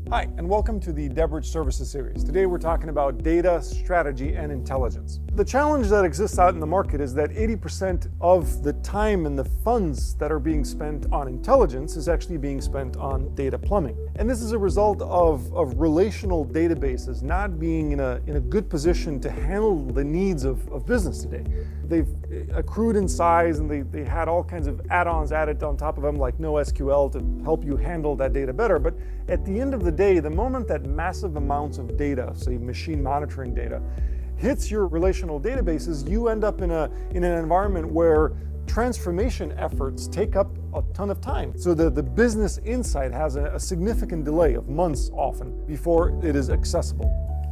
Hi, and welcome to the Debridge Services series. Today we're talking about data, strategy, and intelligence. The challenge that exists out in the market is that 80% of the time and the funds that are being spent on intelligence is actually being spent on data plumbing. And this is a result of relational databases not being in a good position to handle the needs of business today. They've accrued in size and they had all kinds of add-ons added on top of them like NoSQL to help you handle that data better. But at the end of the day, the moment that massive amounts of data, say machine monitoring data, hits your relational databases, you end up in an environment where transformation efforts take up a ton of time. So the business insight has a significant delay of months often before it is accessible.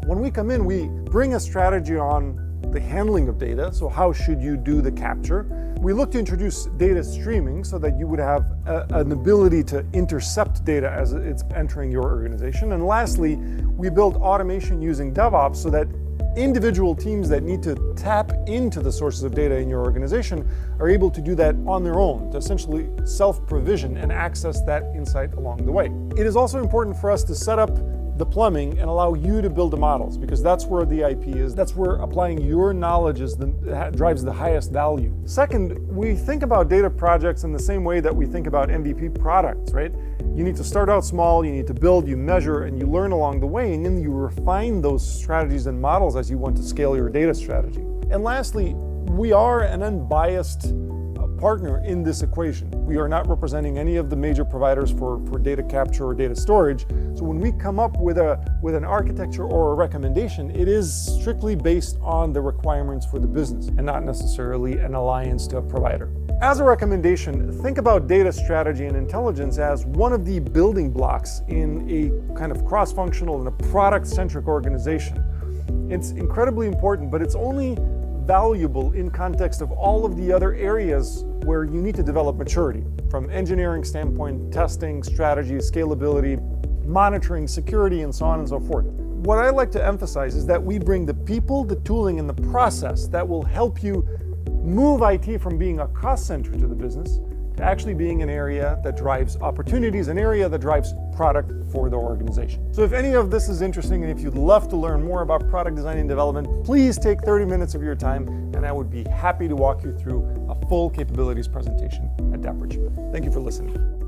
When we come in, we bring a strategy on the handling of data. So how should you do the capture? We look to introduce data streaming so that you would have an ability to intercept data as it's entering your organization. And lastly, we build automation using DevOps so that individual teams that need to tap into the sources of data in your organization are able to do that on their own, to essentially self-provision and access that insight along the way. It is also important for us to set up the plumbing and allow you to build the models, because that's where the IP is. That's where applying your knowledge drives the highest value. Second, we think about data projects in the same way that we think about MVP products, right? You need to start out small, you need to build, you measure, and you learn along the way, and then you refine those strategies and models as you want to scale your data strategy. And lastly, we are an unbiased partner in this equation. We are not representing any of the major providers for data capture or data storage. So when we come up with an architecture or a recommendation, it is strictly based on the requirements for the business and not necessarily an alliance to a provider. As a recommendation, think about data strategy and intelligence as one of the building blocks in a kind of cross-functional and a product-centric organization. It's incredibly important, but it's only valuable in context of all of the other areas where you need to develop maturity, from engineering standpoint, testing, strategy, scalability, monitoring, security, and so on and so forth. What I like to emphasize is that we bring the people, the tooling, and the process that will help you move IT from being a cost center to the business to actually being an area that drives opportunities, an area that drives product for the organization. So if any of this is interesting and if you'd love to learn more about product design and development, please take 30 minutes of your time and I would be happy to walk you through a full capabilities presentation at Debridge. Thank you for listening.